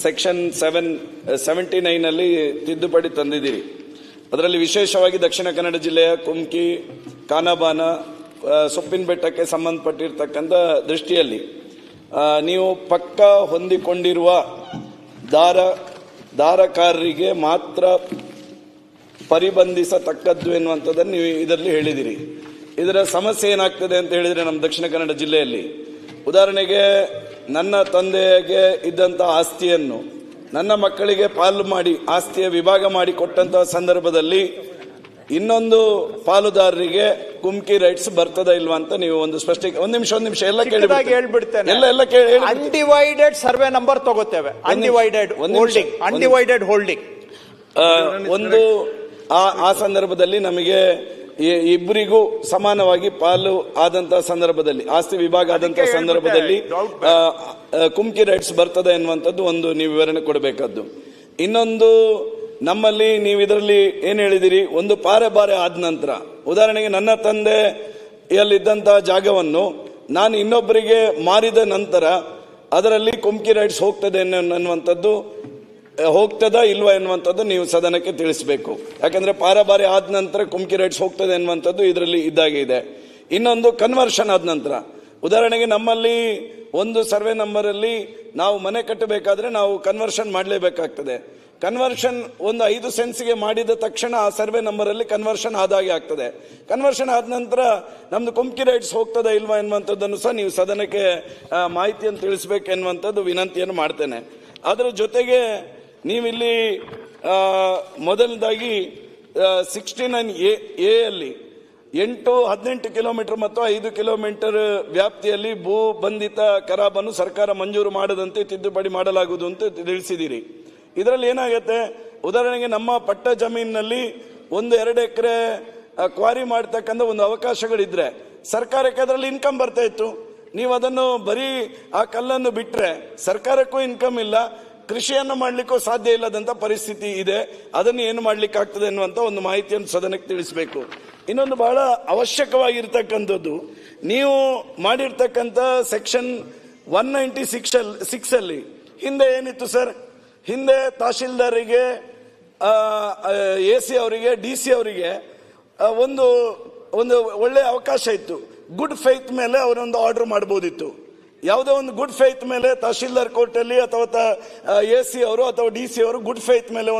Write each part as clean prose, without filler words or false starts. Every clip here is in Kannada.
ಸೆಕ್ಷನ್ 79 ಅಲ್ಲಿ ತಿದ್ದುಪಡಿ ತಂದಿದ್ದೀರಿ. ಅದರಲ್ಲಿ ವಿಶೇಷವಾಗಿ ದಕ್ಷಿಣ ಕನ್ನಡ ಜಿಲ್ಲೆಯ ಕುಮ್ಕಿ, ಕಾನಬಾನ, ಸೊಪ್ಪಿನ ಬೆಟ್ಟಕ್ಕೆ ಸಂಬಂಧಪಟ್ಟಿರ್ತಕ್ಕಂಥ ದೃಷ್ಟಿಯಲ್ಲಿ ನೀವು ಪಕ್ಕ ಹೊಂದಿಕೊಂಡಿರುವ ದಾರಕಾರರಿಗೆ ಮಾತ್ರ ಪರಿಬಂಧಿಸತಕ್ಕದ್ದು ಎನ್ನುವಂಥದ್ದನ್ನು ನೀವು ಇದರಲ್ಲಿ ಹೇಳಿದಿರಿ. ಇದರ ಸಮಸ್ಯೆ ಏನಾಗ್ತದೆ ಅಂತ ಹೇಳಿದರೆ, ನಮ್ಮ ದಕ್ಷಿಣ ಕನ್ನಡ ಜಿಲ್ಲೆಯಲ್ಲಿ ಉದಾಹರಣೆಗೆ ನನ್ನ ತಂದೆಗೆ ಇದ್ದಂಥ ಆಸ್ತಿಯನ್ನು ನನ್ನ ಮಕ್ಕಳಿಗೆ ಪಾಲು ಮಾಡಿ ಆಸ್ತಿಯ ವಿಭಾಗ ಮಾಡಿ ಕೊಟ್ಟಂತಹ ಸಂದರ್ಭದಲ್ಲಿ ಇನ್ನೊಂದು ಪಾಲುದಾರರಿಗೆ ಕುಮ್ಕಿ ರೈಟ್ಸ್ ಬರ್ತದ ಇಲ್ವಾ ಅಂತ ನೀವು ಒಂದು ಒಂದು ನಿಮಿಷ ಎಲ್ಲ ಹೇಳ್ಬಿಡ್ತೇನೆ. ಅನ್ಡಿವೈಡೆಡ್ ಸರ್ವೆ ನಂಬರ್ ತಗೋತೇವೆ. ಅನ್ಡಿವೈಡೆಡ್ ಹೋಲ್ಡಿಂಗ್ ಒಂದು ಆ ಸಂದರ್ಭದಲ್ಲಿ ನಮಗೆ ಇಬ್ಬರಿಗೂ ಸಮಾನವಾಗಿ ಪಾಲು ಆದಂತಹ ಸಂದರ್ಭದಲ್ಲಿ, ಆಸ್ತಿ ವಿಭಾಗ ಆದಂತಹ ಸಂದರ್ಭದಲ್ಲಿ ಕುಮ್ಕಿ ರೈಟ್ಸ್ ಬರ್ತದೆ ಎನ್ನುವಂಥದ್ದು ಒಂದು ನೀವು ವಿವರಣೆ ಕೊಡಬೇಕಾದ್ದು. ಇನ್ನೊಂದು, ನಮ್ಮಲ್ಲಿ ನೀವು ಇದರಲ್ಲಿ ಏನ್ ಹೇಳಿದಿರಿ, ಒಂದು ಬಾರೆ ಆದ ನಂತರ ಉದಾಹರಣೆಗೆ ನನ್ನ ತಂದೆಯಲ್ಲಿದ್ದಂತಹ ಜಾಗವನ್ನು ನಾನು ಇನ್ನೊಬ್ಬರಿಗೆ ಮಾರಿದ ನಂತರ ಅದರಲ್ಲಿ ಕುಮ್ಕಿ ರೈಟ್ಸ್ ಹೋಗ್ತದೆ ಅನ್ನುವಂಥದ್ದು ಹೋಗ್ತದಾ ಇಲ್ವಾ ಎನ್ನುವಂಥದ್ದು ನೀವು ಸದನಕ್ಕೆ ತಿಳಿಸಬೇಕು. ಯಾಕಂದ್ರೆ ಬಾರೆ ಆದ ನಂತರ ಕುಮ್ಕಿ ರೈಟ್ಸ್ ಹೋಗ್ತದೆ ಎನ್ನುವಂಥದ್ದು ಇದರಲ್ಲಿ ಇದ್ದಾಗೆ ಇದೆ. ಇನ್ನೊಂದು, ಕನ್ವರ್ಷನ್ ಆದ ನಂತರ ಉದಾಹರಣೆಗೆ ನಮ್ಮಲ್ಲಿ ಒಂದು ಸರ್ವೆ ನಂಬರ್ ಅಲ್ಲಿ ನಾವು ಮನೆ ಕಟ್ಟಬೇಕಾದ್ರೆ ನಾವು ಕನ್ವರ್ಷನ್ ಮಾಡಲೇಬೇಕಾಗ್ತದೆ. ಕನ್ವರ್ಷನ್ ಒಂದು 5 ಸೆನ್ಸ್ಗೆ ಮಾಡಿದ ತಕ್ಷಣ ಆ ಸರ್ವೆ ನಂಬರ್ ಅಲ್ಲಿ ಕನ್ವರ್ಷನ್ ಆದಾಗೆ ಆಗ್ತದೆ. ಕನ್ವರ್ಷನ್ ಆದ ನಂತರ ನಮ್ದು ಕುಮ್ಕಿ ರೈಟ್ಸ್ ಹೋಗ್ತದ ಇಲ್ವಾ ಎನ್ನುವಂಥದ್ದನ್ನು ಸಹ ನೀವು ಸದನಕ್ಕೆ ಮಾಹಿತಿಯನ್ನು ತಿಳಿಸಬೇಕು ಎನ್ನುವಂಥದ್ದು ವಿನಂತಿಯನ್ನು ಮಾಡ್ತೇನೆ. ಅದರ ಜೊತೆಗೆ ನೀವಿಲ್ಲಿ ಮೊದಲದಾಗಿ 69A ಅಲ್ಲಿ 18 ಕಿಲೋಮೀಟರ್ ಮತ್ತು 5 ಕಿಲೋಮೀಟರ್ ವ್ಯಾಪ್ತಿಯಲ್ಲಿ ಭೂ ಬಂಧಿತ ಖರಾಬನ್ನು ಸರ್ಕಾರ ಮಂಜೂರು ಮಾಡದಂತೆ ತಿದ್ದುಪಡಿ ಮಾಡಲಾಗುವುದು ಅಂತ ತಿಳಿಸಿದ್ದೀರಿ. ಇದರಲ್ಲಿ ಏನಾಗುತ್ತೆ, ಉದಾಹರಣೆಗೆ ನಮ್ಮ ಪಟ್ಟ ಜಮೀನಿನಲ್ಲಿ 1-2 ಎಕರೆ ಕ್ವಾರಿ ಮಾಡ್ತಕ್ಕಂಥ ಒಂದು ಅವಕಾಶಗಳಿದ್ರೆ ಸರ್ಕಾರಕ್ಕೆ ಅದರಲ್ಲಿ ಇನ್ಕಮ್ ಬರ್ತಾ ಇತ್ತು. ನೀವು ಅದನ್ನು ಬರೀ ಆ ಕಲ್ಲನ್ನು ಬಿಟ್ರೆ ಸರ್ಕಾರಕ್ಕೂ ಇನ್ಕಮ್ ಇಲ್ಲ, ಕೃಷಿಯನ್ನು ಮಾಡ್ಲಿಕ್ಕೂ ಸಾಧ್ಯ ಇಲ್ಲದಂತ ಪರಿಸ್ಥಿತಿ ಇದೆ. ಅದನ್ನು ಏನು ಮಾಡ್ಲಿಕ್ಕೆ ಆಗ್ತದೆ ಅನ್ನುವಂತ ಒಂದು ಮಾಹಿತಿಯನ್ನು ಸದನಕ್ಕೆ ತಿಳಿಸಬೇಕು. ಇನ್ನೊಂದು ಬಹಳ ಅವಶ್ಯಕವಾಗಿರ್ತಕ್ಕಂಥದ್ದು, ನೀವು ಮಾಡಿರ್ತಕ್ಕಂಥ ಸೆಕ್ಷನ್ 196 ಅಲ್ಲಿ ಹಿಂದೆ ಏನಿತ್ತು ಸರ್, ಹಿಂದೆ ತಹಶೀಲ್ದಾರಿಗೆ, AC ಅವರಿಗೆ, DC ಅವರಿಗೆ ಒಂದು ಒಳ್ಳೆ ಅವಕಾಶ ಇತ್ತು. ಗುಡ್ ಫೇತ್ ಮೇಲೆ ಅವರೊಂದು ಆರ್ಡರ್ ಮಾಡಬಹುದಿತ್ತು. ಯಾವುದೋ ಒಂದು ಗುಡ್ ಫೇತ್ ಮೇಲೆ ತಹಶೀಲ್ದಾರ್ ಕೋರ್ಟ್ ಅಲ್ಲಿ ಅಥವಾ AC ಅವರು ಅಥವಾ DC ಅವರು ಗುಡ್ ಫೇತ್ ಮೇಲೆ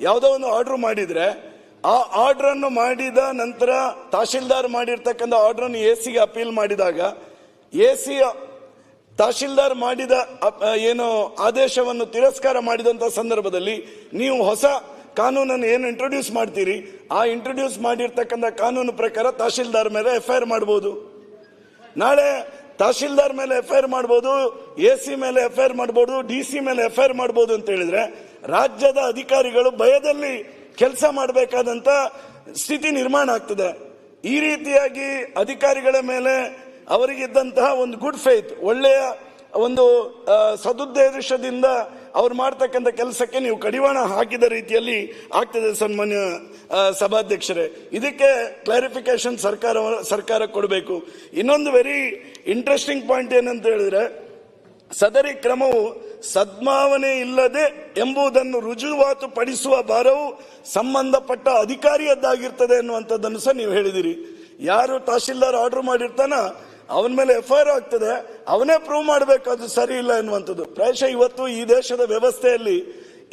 ಯಾವುದೋ ಒಂದು ಆರ್ಡರ್ ಮಾಡಿದ್ರೆ, ಆ ಆರ್ಡರ್ ಅನ್ನು ಮಾಡಿದ ನಂತರ ತಹಶೀಲ್ದಾರ್ ಮಾಡಿರ್ತಕ್ಕಂಥ ಆರ್ಡರ್ ಅನ್ನು AC ಗೆ ಅಪೀಲ್ ಮಾಡಿದಾಗ AC ತಹಶೀಲ್ದಾರ್ ಮಾಡಿದ ಏನು ಆದೇಶವನ್ನು ತಿರಸ್ಕಾರ ಮಾಡಿದಂತ ಸಂದರ್ಭದಲ್ಲಿ ನೀವು ಹೊಸ ಕಾನೂನನ್ನು ಏನು ಇಂಟ್ರೊಡ್ಯೂಸ್ ಮಾಡ್ತೀರಿ, ಆ ಇಂಟ್ರೊಡ್ಯೂಸ್ ಮಾಡಿರ್ತಕ್ಕಂಥ ಕಾನೂನು ಪ್ರಕಾರ ತಹಶೀಲ್ದಾರ್ ಮೇಲೆ FIR ಮಾಡಬಹುದು. ನಾಳೆ ತಹಶೀಲ್ದಾರ್ ಮೇಲೆ FIR ಮಾಡಬಹುದು, AC ಮೇಲೆ FIR ಮಾಡಬಹುದು, DC ಮೇಲೆ FIR ಮಾಡಬಹುದು ಅಂತ ಹೇಳಿದ್ರೆ ರಾಜ್ಯದ ಅಧಿಕಾರಿಗಳು ಭಯದಲ್ಲಿ ಕೆಲಸ ಮಾಡಬೇಕಾದಂತ ಸ್ಥಿತಿ ನಿರ್ಮಾಣ ಆಗ್ತದೆ. ಈ ರೀತಿಯಾಗಿ ಅಧಿಕಾರಿಗಳ ಮೇಲೆ ಅವರಿಗಿದ್ದಂತಹ ಒಂದು ಗುಡ್ ಫೇತ್, ಒಳ್ಳೆಯ ಒಂದು ಸದುದ್ದೇಶದಿಂದ ಅವ್ರು ಮಾಡ್ತಕ್ಕಂಥ ಕೆಲಸಕ್ಕೆ ನೀವು ಕಡಿವಾಣ ಹಾಕಿದ ರೀತಿಯಲ್ಲಿ ಆಗ್ತದೆ. ಸನ್ಮಾನ್ಯ ಸಭಾಧ್ಯಕ್ಷರೇ, ಇದಕ್ಕೆ ಕ್ಲಾರಿಫಿಕೇಶನ್ ಸರ್ಕಾರ ಕೊಡಬೇಕು. ಇನ್ನೊಂದು ವೆರಿ ಇಂಟ್ರೆಸ್ಟಿಂಗ್ ಪಾಯಿಂಟ್ ಏನಂತ ಹೇಳಿದ್ರೆ, ಸದರಿ ಕ್ರಮವು ಸದ್ಭಾವನೆ ಇಲ್ಲದೆ ಎಂಬುದನ್ನು ರುಜುವಾತು ಪಡಿಸುವ ಭಾರವು ಸಂಬಂಧಪಟ್ಟ ಅಧಿಕಾರಿಯದ್ದಾಗಿರ್ತದೆ ಎನ್ನುವಂಥದ್ದನ್ನು ಸಹ ನೀವು ಹೇಳಿದಿರಿ. ಯಾರು ತಹಶೀಲ್ದಾರ್ ಆರ್ಡರ್ ಮಾಡಿರ್ತಾನ ಅವನ ಮೇಲೆ FIR ಆಗ್ತದೆ, ಅವನೇ ಪ್ರೂವ್ ಮಾಡಬೇಕು ಅದು ಸರಿ ಇಲ್ಲ ಎನ್ನುವಂಥದ್ದು. ಪ್ರಾಯಶಃ ಇವತ್ತು ಈ ದೇಶದ ವ್ಯವಸ್ಥೆಯಲ್ಲಿ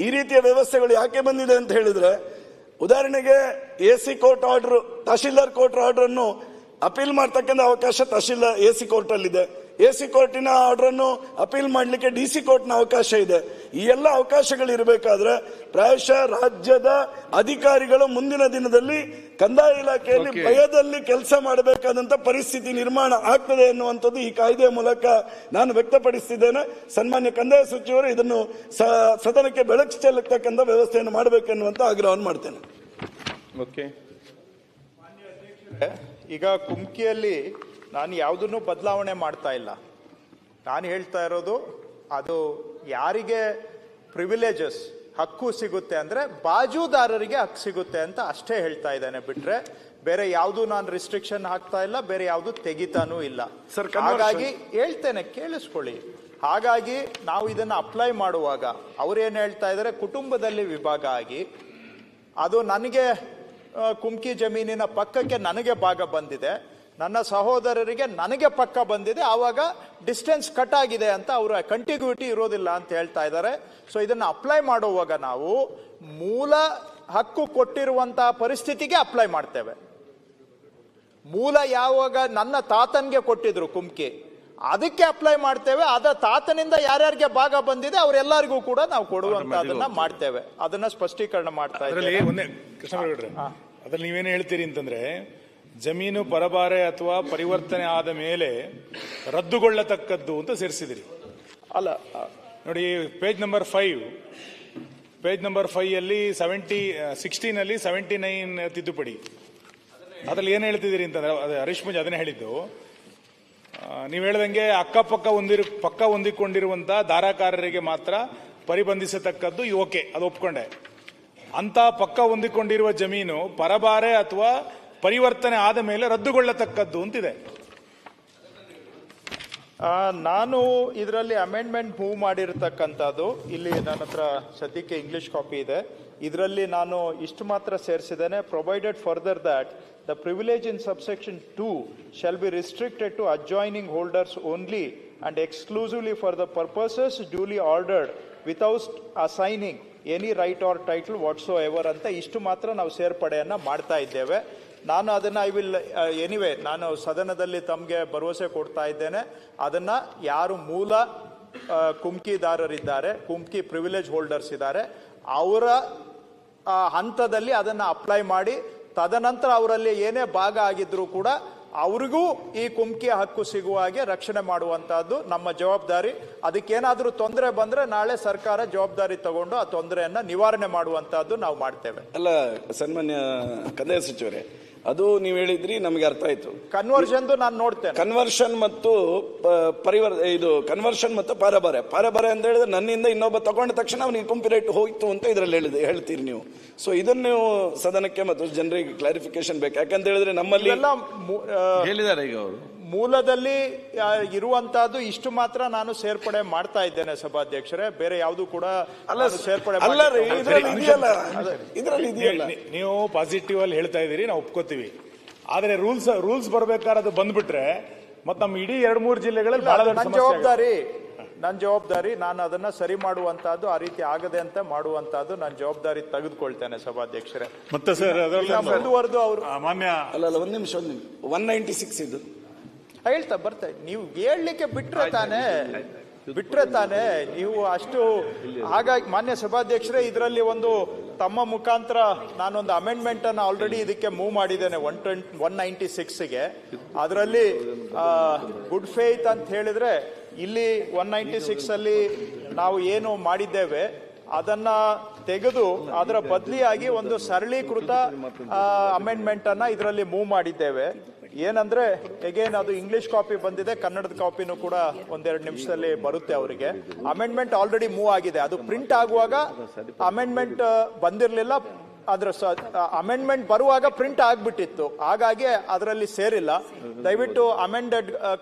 ಈ ರೀತಿಯ ವ್ಯವಸ್ಥೆಗಳು ಯಾಕೆ ಬಂದಿದೆ ಅಂತ ಹೇಳಿದ್ರೆ, ಉದಾಹರಣೆಗೆ AC court order, tahsildar court order ಅನ್ನು ಅಪೀಲ್ ಮಾಡ್ತಕ್ಕಂಥ ಅವಕಾಶ AC ಕೋರ್ಟ್ ಅಲ್ಲಿದೆ. AC ಕೋರ್ಟಿನ ಆರ್ಡರ್ ಅನ್ನು ಅಪೀಲ್ ಮಾಡಲಿಕ್ಕೆ DC ಕೋರ್ಟ್ನ ಅವಕಾಶ ಇದೆ. ಈ ಎಲ್ಲ ಅವಕಾಶಗಳು ಇರಬೇಕಾದ್ರೆ ಪ್ರಾಯಶಃ ರಾಜ್ಯದ ಅಧಿಕಾರಿಗಳು ಮುಂದಿನ ದಿನದಲ್ಲಿ ಕಂದಾಯ ಇಲಾಖೆಯಲ್ಲಿ ಭಯದಲ್ಲಿ ಕೆಲಸ ಮಾಡಬೇಕಾದಂತ ಪರಿಸ್ಥಿತಿ ನಿರ್ಮಾಣ ಆಗ್ತದೆ ಎನ್ನುವಂಥದ್ದು ಈ ಕಾಯ್ದೆಯ ಮೂಲಕ ನಾನು ವ್ಯಕ್ತಪಡಿಸಿದ್ದೇನೆ. ಸನ್ಮಾನ್ಯ ಕಂದಾಯ ಸಚಿವರು ಇದನ್ನು ಸದನಕ್ಕೆ ಬೆಳಕು ಚೆಲ್ಲತಕ್ಕಂಥ ವ್ಯವಸ್ಥೆಯನ್ನು ಮಾಡಬೇಕೆನ್ನುವಂತ ಆಗ್ರಹವನ್ನು ಮಾಡ್ತೇನೆ. ಈಗ ಕುಮ್ಕಿಯಲ್ಲಿ ನಾನು ಯಾವುದನ್ನು ಬದಲಾವಣೆ ಮಾಡ್ತಾ ಇಲ್ಲ. ನಾನು ಹೇಳ್ತಾ ಇರೋದು, ಅದು ಯಾರಿಗೆ ಪ್ರಿವಿಲೇಜಸ್ ಹಕ್ಕು ಸಿಗುತ್ತೆ ಅಂದ್ರೆ ಬಾಜುದಾರರಿಗೆ ಹಕ್ಕು ಸಿಗುತ್ತೆ ಅಂತ ಅಷ್ಟೇ ಹೇಳ್ತಾ ಇದ್ದೇನೆ, ಬಿಟ್ರೆ ಬೇರೆ ಯಾವುದು ನಾನು ರಿಸ್ಟ್ರಿಕ್ಷನ್ ಹಾಕ್ತಾ ಇಲ್ಲ, ಬೇರೆ ಯಾವುದು ತೆಗಿತಾನೂ ಇಲ್ಲ. ಹಾಗಾಗಿ ಹೇಳ್ತೇನೆ, ಕೇಳಿಸ್ಕೊಳ್ಳಿ. ಹಾಗಾಗಿ ನಾವು ಇದನ್ನು ಅಪ್ಲೈ ಮಾಡುವಾಗ ಅವ್ರೇನು ಹೇಳ್ತಾ ಇದ್ದಾರೆ, ಕುಟುಂಬದಲ್ಲಿ ವಿಭಾಗ ಆಗಿ ಅದು ನನಗೆ ಕುಮ್ಕಿ ಜಮೀನಿನ ಪಕ್ಕಕ್ಕೆ ನನಗೆ ಭಾಗ ಬಂದಿದೆ, ನನ್ನ ಸಹೋದರರಿಗೆ ನನಗೆ ಪಕ್ಕ ಬಂದಿದೆ, ಆವಾಗ ಡಿಸ್ಟೆನ್ಸ್ ಕಟ್ ಆಗಿದೆ ಅಂತ ಅವರ ಕಂಟಿಗ್ಯೂಟಿ ಇರೋದಿಲ್ಲ ಅಂತ ಹೇಳ್ತಾ ಇದ್ದಾರೆ. ಸೊ ಇದನ್ನು ಅಪ್ಲೈ ಮಾಡುವಾಗ ನಾವು ಮೂಲ ಹಕ್ಕು ಕೊಟ್ಟಿರುವಂತಹ ಪರಿಸ್ಥಿತಿಗೆ ಅಪ್ಲೈ ಮಾಡ್ತೇವೆ. ಮೂಲ ಯಾವಾಗ ನನ್ನ ತಾತನ್ಗೆ ಕೊಟ್ಟಿದ್ರು ಕುಮ್ಕಿ, ಅದಕ್ಕೆ ಅಪ್ಲೈ ಮಾಡ್ತೇವೆ. ಅದ ತಾತನಿಂದ ಯಾರ್ಯಾರಿಗೆ ಭಾಗ ಬಂದಿದೆ ಅವರೆಲ್ಲರಿಗೂ ಕೂಡ ನಾವು ಕೊಡುವಂತದನ್ನ ಮಾಡ್ತೇವೆ. ಅದನ್ನ ಸ್ಪಷ್ಟೀಕರಣ ಮಾಡ್ತಾ ಇದ್ದೇವೆ. ಅದ್ರಲ್ಲಿ ನೀವೇನು ಹೇಳ್ತೀರಿ ಅಂತಂದ್ರೆ, ಜಮೀನು ಪರಬಾರೆ ಅಥವಾ ಪರಿವರ್ತನೆ ಆದ ಮೇಲೆ ರದ್ದುಗೊಳ್ಳತಕ್ಕದ್ದು ಅಂತ ಸೇರಿಸಿದಿರಿ. ಅಲ್ಲ ನೋಡಿ, ಪೇಜ್ ನಂಬರ್ 5 ಅಲ್ಲಿ 16 79 ತಿದ್ದುಪಡಿ. ಅದ್ರಲ್ಲಿ ಏನ್ ಹೇಳ್ತಿದ್ದೀರಿ ಅಂತಂದ್ರೆ, ಹರೀಶ್ ಮುಂಜ್ ಅದನ್ನೇ ಹೇಳಿದ್ದು. ನೀವು ಹೇಳ್ದಂಗೆ ಪಕ್ಕ ಹೊಂದಿಕೊಂಡಿರುವಂತಹ ಧಾರಾಕಾರರಿಗೆ ಮಾತ್ರ ಪರಿಬಂಧಿಸತಕ್ಕದ್ದು ಓಕೆ, ಅದು ಒಪ್ಕೊಂಡೆ. ಅಂತ ಪಕ್ಕ ಹೊಂದಿಕೊಂಡಿರುವ ಜಮೀನು ಪರಬಾರೆ ಅಥವಾ ಪರಿವರ್ತನೆ ಆದ ಮೇಲೆ ರದ್ದುಗೊಳ್ಳತಕ್ಕದ್ದು ಅಂತಿದೆ. ನಾನು ಇದರಲ್ಲಿ ಅಮೆಂಡ್ಮೆಂಟ್ ಮೂವ್ ಮಾಡಿರ್ತಕ್ಕಂಥದ್ದು ಇಲ್ಲಿ ನನ್ನ ಹತ್ರ ಸದ್ಯಕ್ಕೆ ಇಂಗ್ಲಿಷ್ ಕಾಪಿ ಇದೆ. ಇದರಲ್ಲಿ ನಾನು ಇಷ್ಟು ಮಾತ್ರ ಸೇರಿಸಿದ್ದೇನೆ, provided further that the privilege in subsection 2 shall be restricted to adjoining holders only and exclusively for the purposes duly ordered without assigning any right or title whatsoever ಅಂತ ಇಷ್ಟು ಮಾತ್ರ ನಾವು ಸೇರ್ಪಡೆಯನ್ನ ಮಾಡ್ತಾ ಇದ್ದೇವೆ. ನಾನು ಅದನ್ನ ನಾನು ಸದನದಲ್ಲಿ ತಮಗೆ ಭರವಸೆ ಕೊಡ್ತಾ ಇದ್ದೇನೆ, ಅದನ್ನ ಯಾರು ಮೂಲ ಕುಮ್ಕಿದಾರರಿದ್ದಾರೆ, ಕುಮ್ಕಿ ಪ್ರಿವಿಲೇಜ್ ಹೋಲ್ಡರ್ಸ್ ಇದ್ದಾರೆ, ಅವರ ಹಂತದಲ್ಲಿ ಅದನ್ನ ಅಪ್ಲೈ ಮಾಡಿ, ತದನಂತರ ಅವರಲ್ಲಿ ಏನೇ ಭಾಗ ಆಗಿದ್ರು ಕೂಡ ಅವ್ರಿಗೂ ಈ ಕುಮ್ಕಿಯ ಹಕ್ಕು ಸಿಗುವ ಹಾಗೆ ರಕ್ಷಣೆ ಮಾಡುವಂತಹದ್ದು ನಮ್ಮ ಜವಾಬ್ದಾರಿ. ಅದಕ್ಕೇನಾದ್ರೂ ತೊಂದರೆ ಬಂದ್ರೆ ನಾಳೆ ಸರ್ಕಾರ ಜವಾಬ್ದಾರಿ ತಗೊಂಡು ಆ ತೊಂದರೆಯನ್ನ ನಿವಾರಣೆ ಮಾಡುವಂತಹದ್ದು ನಾವು ಮಾಡ್ತೇವೆ. ಅಲ್ಲ ಸನ್ಮಾನ್ಯ ಕಂದಾಯ ಸಚಿವರೇ, ಅದು ನೀವು ಹೇಳಿದ್ರಿ, ನಮಗೆ ಅರ್ಥ ಆಯ್ತು. ಕನ್ವರ್ಷನ್ ನಾನು ನೋಡ್ತೇನೆ. ಕನ್ವರ್ಷನ್ ಮತ್ತು ಕನ್ವರ್ಷನ್ ಮತ್ತು ಪರಬಾರೆ ಅಂತ ಹೇಳಿದ್ರೆ ನನ್ನಿಂದ ಇನ್ನೊಬ್ಬ ತಗೊಂಡ ತಕ್ಷಣ ಅವನಿಗೆ ಕಾಪಿರೈಟ್ ಹೋಯ್ತು ಅಂತ ಇದರಲ್ಲಿ ಹೇಳ್ತೀರಿ ನೀವು. ಸೊ ಇದನ್ನು ನೀವು ಸದನಕ್ಕೆ ಮತ್ತು ಜನರಿಗೆ ಕ್ಲಾರಿಫಿಕೇಶನ್ ಬೇಕು. ಯಾಕಂತ ಹೇಳಿದ್ರೆ ನಮ್ಮಲ್ಲಿ ಹೇಳಿದ್ದಾರೆ ಈಗ ಅವರು ಮೂಲದಲ್ಲಿ ಇರುವಂತಹದ್ದು ಇಷ್ಟು ಮಾತ್ರ ನಾನು ಸೇರ್ಪಡೆ ಮಾಡ್ತಾ ಇದ್ದೇನೆ ಸಭಾಧ್ಯಕ್ಷರೇ, ಬೇರೆ ಯಾವುದು ಕೂಡ ಸೇರ್ಪಡೆ ನೀವು ಪಾಸಿಟಿವ್ ಅಲ್ಲಿ ಹೇಳ್ತಾ ಇದ್ದೀರಿ, ನಾವು ಒಪ್ಕೋತೀವಿ. ಆದ್ರೆ ರೂಲ್ಸ್ ಬರ್ಬೇಕಾದ್ರೆ ಅದು ಬಂದ್ಬಿಟ್ರೆ ಮತ್ತೆ ನಮ್ಮ ಇಡೀ 2-3 ಜಿಲ್ಲೆಗಳಲ್ಲಿ ನನ್ನ ಜವಾಬ್ದಾರಿ ನಾನು ಅದನ್ನ ಸರಿ ಮಾಡುವಂತಹದ್ದು, ಆ ರೀತಿ ಆಗದೆ ಅಂತ ಮಾಡುವಂತಹದ್ದು ನನ್ನ ಜವಾಬ್ದಾರಿ ತೆಗೆದುಕೊಳ್ತೇನೆ ಸಭಾಧ್ಯಕ್ಷರೇ. ಮತ್ತೆ ಸರ್ ಮುಂದುವರೆದು ಅವರು ಮಾನ್ಯ ಒಂದು ನಿಮಿಷ 196 ಇದು ಹೇಳ್ತಾ ಬರ್ತಾ ನೀವು ಹೇಳಲಿಕ್ಕೆ ಬಿಟ್ರೆ ತಾನೇ ನೀವು ಅಷ್ಟು. ಹಾಗಾಗಿ ಮಾನ್ಯ ಸಭಾಧ್ಯಕ್ಷರೇ, ಇದರಲ್ಲಿ ಒಂದು ತಮ್ಮ ಮುಖಾಂತರ ನಾನೊಂದು ಅಮೆಂಡ್ಮೆಂಟ್ ಅನ್ನು ಆಲ್ರೆಡಿ ಇದಕ್ಕೆ ಮೂವ್ ಮಾಡಿದ್ದೇನೆ 196ಗೆ. ಅದರಲ್ಲಿ ಗುಡ್ ಫೇತ್ ಅಂತ ಹೇಳಿದ್ರೆ ಇಲ್ಲಿ 196 ಅಲ್ಲಿ ನಾವು ಏನು ಮಾಡಿದ್ದೇವೆ ಅದನ್ನ ತೆಗೆದು ಅದರ ಬದಲಿಯಾಗಿ ಒಂದು ಸರಳೀಕೃತ ಅಮೆಂಡ್ಮೆಂಟ್ ಅನ್ನ ಇದರಲ್ಲಿ ಮೂವ್ ಮಾಡಿದ್ದೇವೆ. ಏನಂದ್ರೆ ಅಗೇನ್ ಅದು ಇಂಗ್ಲಿಷ್ ಕಾಪಿ ಬಂದಿದೆ, ಕನ್ನಡದ ಕಾಪಿನೂ ಕೂಡ 1-2 ನಿಮಿಷದಲ್ಲಿ ಬರುತ್ತೆ ಅವರಿಗೆ. ಅಮೆಂಡ್ಮೆಂಟ್ ಆಲ್ರೆಡಿ ಮೂವ್ ಆಗಿದೆ, ಅದು ಪ್ರಿಂಟ್ ಆಗುವಾಗ ಅಮೆಂಡ್ಮೆಂಟ್ ಬಂದಿರಲಿಲ್ಲ, ಅದ್ರ ಅಮೆಂಡ್ಮೆಂಟ್ ಬರುವಾಗ ಪ್ರಿಂಟ್ ಆಗ್ಬಿಟ್ಟಿತ್ತು, ಹಾಗಾಗಿ ಅದರಲ್ಲಿ ಸೇರಿಲ್ಲ. ದಯವಿಟ್ಟು ಅಮೆಂಡೆಡ್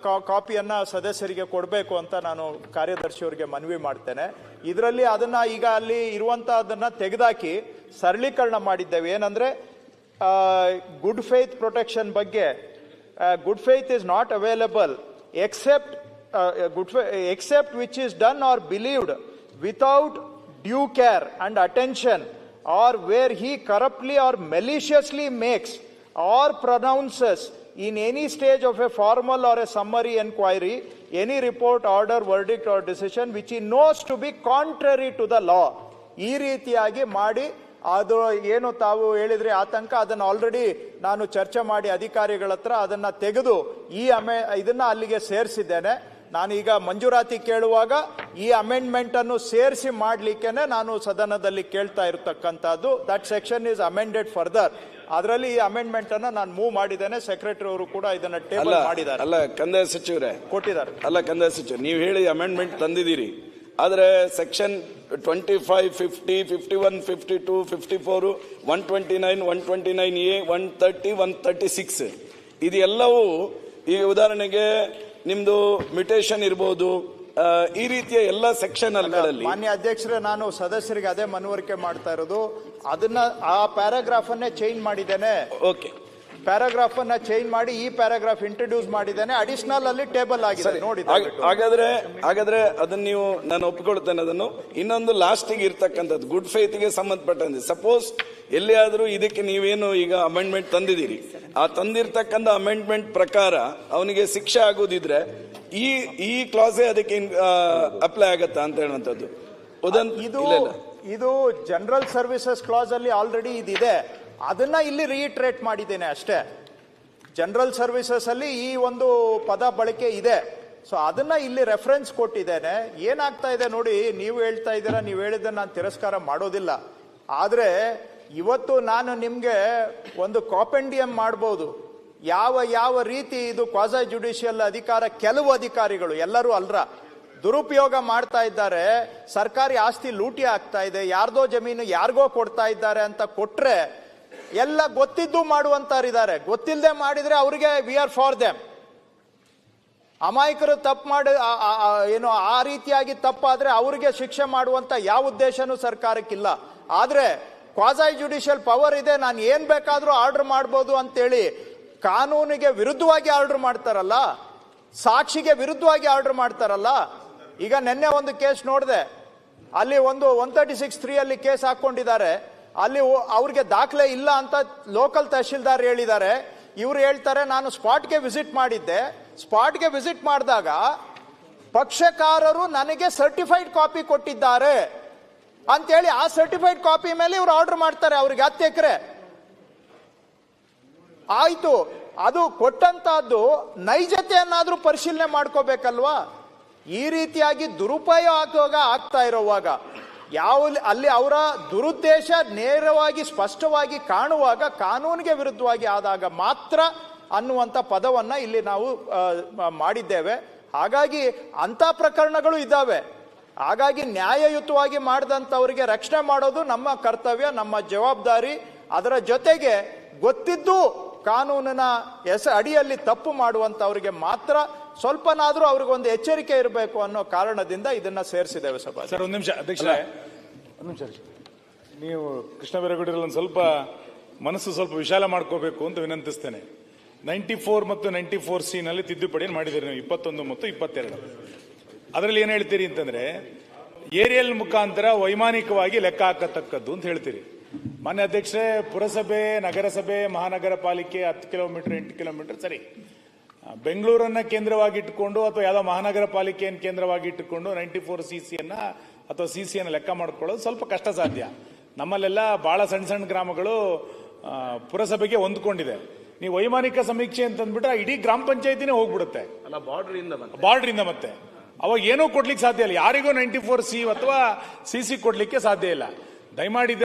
ಕಾಪಿಯನ್ನ ಸದಸ್ಯರಿಗೆ ಕೊಡಬೇಕು ಅಂತ ನಾನು ಕಾರ್ಯದರ್ಶಿಯವರಿಗೆ ಮನವಿ ಮಾಡ್ತೇನೆ. ಇದರಲ್ಲಿ ಅದನ್ನ ಈಗ ಅಲ್ಲಿ ಇರುವಂತಹದನ್ನ ತೆಗೆದಾಕಿ ಸರಳೀಕರಣ ಮಾಡಿದ್ದೇವೆ. ಏನಂದ್ರೆ ಗುಡ್ ಫೇತ್ ಪ್ರೊಟೆಕ್ಷನ್ ಬಗ್ಗೆ, good faith is not available except which is done or believed without due care and attention, or where he corruptly or maliciously makes or pronounces in any stage of a formal or a summary inquiry any report, order, verdict or decision which he knows to be contrary to the law. ಈ ರೀತಿಯಾಗಿ ಮಾಡಿ, ಅದು ಏನು ತಾವು ಹೇಳಿದ್ರಿ ಆತಂಕ, ಅದನ್ನ ಆಲ್ರೆಡಿ ನಾನು ಚರ್ಚೆ ಮಾಡಿ ಅಧಿಕಾರಿಗಳ ಹತ್ರ ಅದನ್ನ ತೆಗೆದು ಇದನ್ನ ಅಲ್ಲಿಗೆ ಸೇರಿಸಿದ್ದೇನೆ. ನಾನು ಈಗ ಮಂಜೂರಾತಿ ಕೇಳುವಾಗ ಈ ಅಮೆಂಡ್ಮೆಂಟ್ ಅನ್ನು ಸೇರಿಸಿ ಮಾಡ್ಲಿಕ್ಕೆನೆ ನಾನು ಸದನದಲ್ಲಿ ಕೇಳ್ತಾ ಇರತಕ್ಕಂಥದ್ದು. That section is amended further. ಅದರಲ್ಲಿ ಈ ಅಮೆಂಡ್ಮೆಂಟ್ ಅನ್ನ ನಾನು ಮೂವ್ ಮಾಡಿದ್ದೇನೆ. ಸೆಕ್ರೆಟರಿ ಅವರು ಕೂಡ ಇದನ್ನ ಟೇಬಲ್ ಮಾಡಿದ್ದಾರೆ. ಅಲ್ಲ ಕಂದಾಯ ಸಚಿವರೇ ಕೊಟ್ಟಿದ್ದಾರೆ. ಅಲ್ಲ ಕಂದಾಯ ಸಚಿವರು, ನೀವು ಹೇಳಿ ಅಮೆಂಡ್ಮೆಂಟ್ ತಂದಿದ್ದೀರಿ, ಆದರೆ ಸೆಕ್ಷನ್ 25, 50, 51, 52, 54, 129, 129A, 130, 136 ಇದೆಲ್ಲವೂ ಈಗ ಉದಾಹರಣೆಗೆ ನಿಮ್ದು ಮ್ಯುಟೇಷನ್ ಇರ್ಬೋದು, ಈ ರೀತಿಯ ಎಲ್ಲ ಸೆಕ್ಷನ್ಗಳಲ್ಲಿ ಮಾನ್ಯ ಅಧ್ಯಕ್ಷರೇ, ನಾನು ಸದಸ್ಯರಿಗೆ ಅದೇ ಮನವರಿಕೆ ಮಾಡ್ತಾ ಇರೋದು, ಅದನ್ನ ಆ ಪ್ಯಾರಾಗ್ರಾಫ್ ಅನ್ನೇ ಚೇಂಜ್ ಮಾಡಿದ್ದೇನೆ. ಓಕೆ, ಪ್ಯಾರಾಗ್ರಾಫ್ ಅನ್ನ ಚೇಂಜ್ ಮಾಡಿ ಈ ಪ್ಯಾರಾಗ್ರಾಫ್ ಇಂಟ್ರೊಡ್ಯೂಸ್ ಮಾಡಿದ್ದೇನೆ. ಅಡಿಷನಲ್ ಅಲ್ಲಿ ಟೇಬಲ್ ಆಗಿದೆ ನೋಡಿ. ಹಾಗಾದ್ರೆ ಅದನ್ನ ನೀವು, ನಾನು ಒಪ್ಪಿಕೊಳ್ತೇನೆ ಅದನ್ನು. ಇನ್ನೊಂದು ಲಾಸ್ಟಿಗೆ ಇರ್ತಕ್ಕಂಥದ್ದು ಗುಡ್ ಫೇತ್ಗೆ ಸಂಬಂಧಪಟ್ಟಂತೆ, ಸಪೋಸ್ ಎಲ್ಲಿಯಾದ್ರೂ ಇದಕ್ಕೆ ನೀವೇನು ಈಗ ಅಮೆಂಡ್ಮೆಂಟ್ ತಂದಿದ್ದೀರಿ, ಆ ತಂದಿರ್ತಕ್ಕಂಥ ಅಮೆಂಡ್ಮೆಂಟ್ ಪ್ರಕಾರ ಅವನಿಗೆ ಶಿಕ್ಷೆ ಆಗುದಿದ್ರೆ ಈ ಕ್ಲಾಸೇ ಅದಕ್ಕೆ ಅಪ್ಲೈ ಆಗತ್ತಾ ಅಂತ ಹೇಳುವಂಥದ್ದು. ಇದು ಜನರಲ್ ಸರ್ವಿಸಸ್ ಕ್ಲಾಸ್ ಅಲ್ಲಿ ಆಲ್ರೆಡಿ ಇದಿದೆ, ಅದನ್ನ ಇಲ್ಲಿ ರೀಇಟ್ರೇಟ್ ಮಾಡಿದ್ದೇನೆ ಅಷ್ಟೇ. ಜನರಲ್ ಸರ್ವಿಸಸ್ ಅಲ್ಲಿ ಈ ಒಂದು ಪದ ಬಳಕೆ ಇದೆ, ಸೊ ಅದನ್ನ ಇಲ್ಲಿ ರೆಫರೆನ್ಸ್ ಕೊಟ್ಟಿದ್ದೇನೆ. ಏನಾಗ್ತಾ ಇದೆ ನೋಡಿ, ನೀವು ಹೇಳ್ತಾ ಇದ್ದೀರಾ, ನೀವು ಹೇಳಿದ್ದನ್ನ ನಾನು ತಿರಸ್ಕಾರ ಮಾಡೋದಿಲ್ಲ. ಆದ್ರೆ ಇವತ್ತು ನಾನು ನಿಮ್ಗೆ ಒಂದು ಕಾಪೆಂಡಿಯಂ ಮಾಡಬಹುದು, ಯಾವ ರೀತಿ ಇದು ಕ್ವಾಸಿ ಜುಡಿಷಿಯಲ್ ಅಧಿಕಾರ, ಕೆಲವು ಅಧಿಕಾರಿಗಳು, ಎಲ್ಲರೂ ಅಲ್ರ, ದುರುಪಯೋಗ ಮಾಡ್ತಾ ಇದ್ದಾರೆ. ಸರ್ಕಾರಿ ಆಸ್ತಿ ಲೂಟಿ ಆಗ್ತಾ ಇದೆ, ಯಾರ್ದೋ ಜಮೀನು ಯಾರಿಗೋ ಕೊಡ್ತಾ ಇದ್ದಾರೆ ಅಂತ ಕೊಟ್ರೆ ಎಲ್ಲ ಗೊತ್ತಿದ್ದು ಮಾಡುವಂತರಿದ್ದಾರೆ. ಗೊತ್ತಿಲ್ಲದೆ ಮಾಡಿದ್ರೆ ಅವರಿಗೆ ವಿ ಆರ್ ಫಾರ್ ದೆಮ್. ಅಮಾಯಕರು ತಪ್ಪು ಮಾಡಿ ಏನು ಆ ರೀತಿಯಾಗಿ ತಪ್ಪಾದ್ರೆ ಅವರಿಗೆ ಶಿಕ್ಷೆ ಮಾಡುವಂತ ಯಾವ ಉದ್ದೇಶನೂ ಸರ್ಕಾರಕ್ಕಿಲ್ಲ. ಆದ್ರೆ ಕ್ವಾಸಿ ಜುಡಿಷಿಯಲ್ ಪವರ್ ಇದೆ, ನಾನು ಏನ್ ಬೇಕಾದ್ರೂ ಆರ್ಡರ್ ಮಾಡ್ಬೋದು ಅಂತೇಳಿ ಕಾನೂನಿಗೆ ವಿರುದ್ಧವಾಗಿ ಆರ್ಡರ್ ಮಾಡ್ತಾರಲ್ಲ, ಸಾಕ್ಷಿಗೆ ವಿರುದ್ಧವಾಗಿ ಆರ್ಡರ್ ಮಾಡ್ತಾರಲ್ಲ. ಈಗ ನಿನ್ನೆ ಒಂದು ಕೇಸ್ ನೋಡಿದೆ, ಅಲ್ಲಿ ಒಂದು 136(3) ಅಲ್ಲಿ ಕೇಸ್ ಹಾಕೊಂಡಿದ್ದಾರೆ. ಅಲ್ಲಿ ಅವ್ರಿಗೆ ದಾಖಲೆ ಇಲ್ಲ ಅಂತ ಲೋಕಲ್ ತಹಶೀಲ್ದಾರ್ ಹೇಳಿದ್ದಾರೆ. ಇವ್ರು ಹೇಳ್ತಾರೆ ನಾನು ಸ್ಪಾಟ್ಗೆ ವಿಸಿಟ್ ಮಾಡಿದ್ದೆ, ಸ್ಪಾಟ್ಗೆ ವಿಸಿಟ್ ಮಾಡಿದಾಗ ಪಕ್ಷಕಾರರು ನನಗೆ ಸರ್ಟಿಫೈಡ್ ಕಾಪಿ ಕೊಟ್ಟಿದ್ದಾರೆ ಅಂತೇಳಿ ಆ ಸರ್ಟಿಫೈಡ್ ಕಾಪಿ ಮೇಲೆ ಇವ್ರು ಆರ್ಡರ್ ಮಾಡ್ತಾರೆ ಅವ್ರಿಗೆ 10 ಎಕರೆ. ಆಯ್ತು, ಅದು ಕೊಟ್ಟಂತಹದ್ದು ನೈಜತೆಯನ್ನಾದ್ರೂ ಪರಿಶೀಲನೆ ಮಾಡ್ಕೋಬೇಕಲ್ವಾ? ಈ ರೀತಿಯಾಗಿ ದುರುಪಯೋಗ ಆಗ್ತಾ ಇರೋವಾಗ, ಅಲ್ಲಿ ಅವರ ದುರುದ್ದೇಶ ನೇರವಾಗಿ ಸ್ಪಷ್ಟವಾಗಿ ಕಾಣುವಾಗ, ಕಾನೂನಿಗೆ ವಿರುದ್ಧವಾಗಿ ಆದಾಗ ಮಾತ್ರ ಅನ್ನುವಂಥ ಪದವನ್ನ ಇಲ್ಲಿ ನಾವು ಮಾಡಿದ್ದೇವೆ. ಹಾಗಾಗಿ ಅಂತ ಪ್ರಕರಣಗಳು ಇದ್ದಾವೆ. ಹಾಗಾಗಿ ನ್ಯಾಯಯುತವಾಗಿ ಮಾಡಿದಂಥವರಿಗೆ ರಕ್ಷಣೆ ಮಾಡೋದು ನಮ್ಮ ಕರ್ತವ್ಯ, ನಮ್ಮ ಜವಾಬ್ದಾರಿ. ಅದರ ಜೊತೆಗೆ ಗೊತ್ತಿದ್ದು ಕಾನೂನಿನ ಅಡಿಯಲ್ಲಿ ತಪ್ಪು ಮಾಡುವಂತವರಿಗೆ ಮಾತ್ರ ಸ್ವಲ್ಪನಾದ್ರೂ ಅವ್ರಿಗೊಂದು ಎಚ್ಚರಿಕೆ ಇರಬೇಕು ಅನ್ನೋ ಕಾರಣದಿಂದ ಇದನ್ನ ಸೇರಿಸಿದ್ದೇವೆ ಸಭಾ. ಸರ್, ಒಂದು ನಿಮಿಷ ಅಧ್ಯಕ್ಷ, ಒಂದು ನಿಮಿಷ. ನೀವು ಕೃಷ್ಣ ಬೈರೇಗೌಡರಲ್ಲಿ ಒಂದು ಸ್ವಲ್ಪ ಮನಸ್ಸು ಸ್ವಲ್ಪ ವಿಶಾಲ ಮಾಡ್ಕೋಬೇಕು ಅಂತ ವಿನಂತಿಸ್ತೇನೆ. 94 ಮತ್ತು 94C ನಲ್ಲಿ ತಿದ್ದುಪಡಿ ಮಾಡಿದ್ದೀರಿ ನೀವು, 21 ಮತ್ತು 22. ಅದರಲ್ಲಿ ಏನ್ ಹೇಳ್ತೀರಿ ಅಂತಂದ್ರೆ, ಏರಿಯಲ್ ಮುಖಾಂತರ ವೈಮಾನಿಕವಾಗಿ ಲೆಕ್ಕ ಹಾಕತಕ್ಕದ್ದು ಅಂತ ಹೇಳ್ತೀರಿ. ಮಾನ್ಯ ಅಧ್ಯಕ್ಷರೇ, ಪುರಸಭೆ, ನಗರಸಭೆ, ಮಹಾನಗರ ಪಾಲಿಕೆ 10 ಕಿಲೋಮೀಟರ್ 8 ಕಿಲೋಮೀಟರ್ ಸರಿ, ಬೆಂಗಳೂರನ್ನ ಕೇಂದ್ರವಾಗಿ ಇಟ್ಟುಕೊಂಡು ಅಥವಾ ಯಾವುದೋ ಮಹಾನಗರ ಪಾಲಿಕೆಯನ್ನು ಕೇಂದ್ರವಾಗಿ ಇಟ್ಟುಕೊಂಡು 94cc ಅಥವಾ ಸಿಸಿಯನ್ನು ಲೆಕ್ಕ ಮಾಡ್ಕೊಳ್ಳೋದು ಸ್ವಲ್ಪ ಕಷ್ಟ ಸಾಧ್ಯ. ನಮ್ಮಲ್ಲೆಲ್ಲ ಬಹಳ ಸಣ್ಣ ಸಣ್ಣ ಗ್ರಾಮಗಳು ಪುರಸಭೆಗೆ ಹೊಂದ್ಕೊಂಡಿದೆ. ನೀವು ವೈಮಾನಿಕ ಸಮೀಕ್ಷೆ ಅಂತಂದ್ಬಿಟ್ರೆ ಇಡೀ ಗ್ರಾಮ ಪಂಚಾಯತಿನೇ ಹೋಗ್ಬಿಡುತ್ತೆ, ಬಾರ್ಡರ್ ಇಂದ ಮತ್ತೆ ಅವಾಗ ಏನೂ ಕೊಡ್ಲಿಕ್ಕೆ ಸಾಧ್ಯ ಇಲ್ಲ. ಯಾರಿಗೂ 94C ಅಥವಾ ಸಿಸಿ ಕೊಡ್ಲಿಕ್ಕೆ ಸಾಧ್ಯ ಇಲ್ಲ. ದಯಮಾಡಿ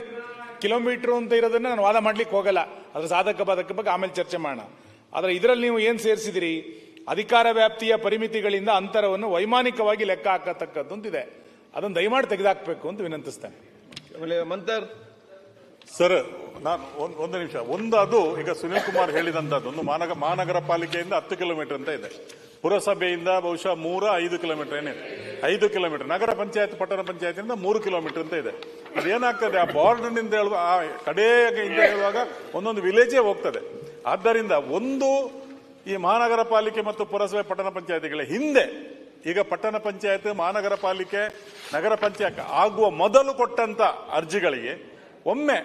ಕಿಲೋಮೀಟರ್ ಅಂತ ಇರೋದನ್ನ ನಾನು ವಾದ ಮಾಡ್ಲಿಕ್ಕೆ ಹೋಗಲ್ಲ, ಅದ್ರ ಸಾಧಕ ಬಾಧಕ ಬಗ್ಗೆ ಆಮೇಲೆ ಚರ್ಚೆ ಮಾಡೋಣ. ಆದ್ರೆ ಇದರಲ್ಲಿ ನೀವು ಏನ್ ಸೇರಿಸಿದಿರಿ, ಅಧಿಕಾರ ವ್ಯಾಪ್ತಿಯ ಪರಿಮಿತಿಗಳಿಂದ ಅಂತರವನ್ನು ವೈಮಾನಿಕವಾಗಿ ಲೆಕ್ಕ ಹಾಕತಕ್ಕದ್ದು ಅಂತಿದೆ. ಅದನ್ನು ದಯಮಾಡಿ ತೆಗೆದುಹಾಕಬೇಕು ಅಂತ ವಿನಂತಿಸ್ತೇನೆ. ಸರ್, ನಾನು ಒಂದು ನಿಮಿಷ. ಅದು ಈಗ ಸುನಿಲ್ ಕುಮಾರ್ ಹೇಳಿದಂತದ್ದು, ಒಂದು ಮಹಾನಗರ ಪಾಲಿಕೆಯಿಂದ 10 ಕಿಲೋಮೀಟರ್ ಅಂತ ಇದೆ, ಪುರಸಭೆಯಿಂದ ಬಹುಶಃ 3-5 ಕಿಲೋಮೀಟರ್ ಏನಿದೆ, 5 ಕಿಲೋಮೀಟರ್, ನಗರ ಪಂಚಾಯತ್ ಪಟ್ಟಣ ಪಂಚಾಯತಿಂದ 3 ಕಿಲೋಮೀಟರ್ ಅಂತ ಇದೆ. ಅದೇನಾಗ್ತದೆ, ಆ ಬಾರ್ಡರ್ನಿಂದ ಹೇಳುವ ಆ ಕಡೆಯಿಂದ ಹೇಳುವಾಗ ಒಂದೊಂದು ವಿಲೇಜೇ ಹೋಗ್ತದೆ. ಆದ್ದರಿಂದ ಈ ಮಹಾನಗರ ಪಾಲಿಕೆ ಮತ್ತು ಪುರಸಭೆ ಪಟ್ಟಣ ಪಂಚಾಯತಿಗಳ ಹಿಂದೆ ಈಗ ಪಟ್ಟಣ ಪಂಚಾಯತ್, ಮಹಾನಗರ ಪಾಲಿಕೆ, ನಗರ ಪಂಚಾಯತ್ ಆಗುವ ಮೊದಲು ಕೊಟ್ಟಂತ ಅರ್ಜಿಗಳಿಗೆ ಒಮ್ಮೆ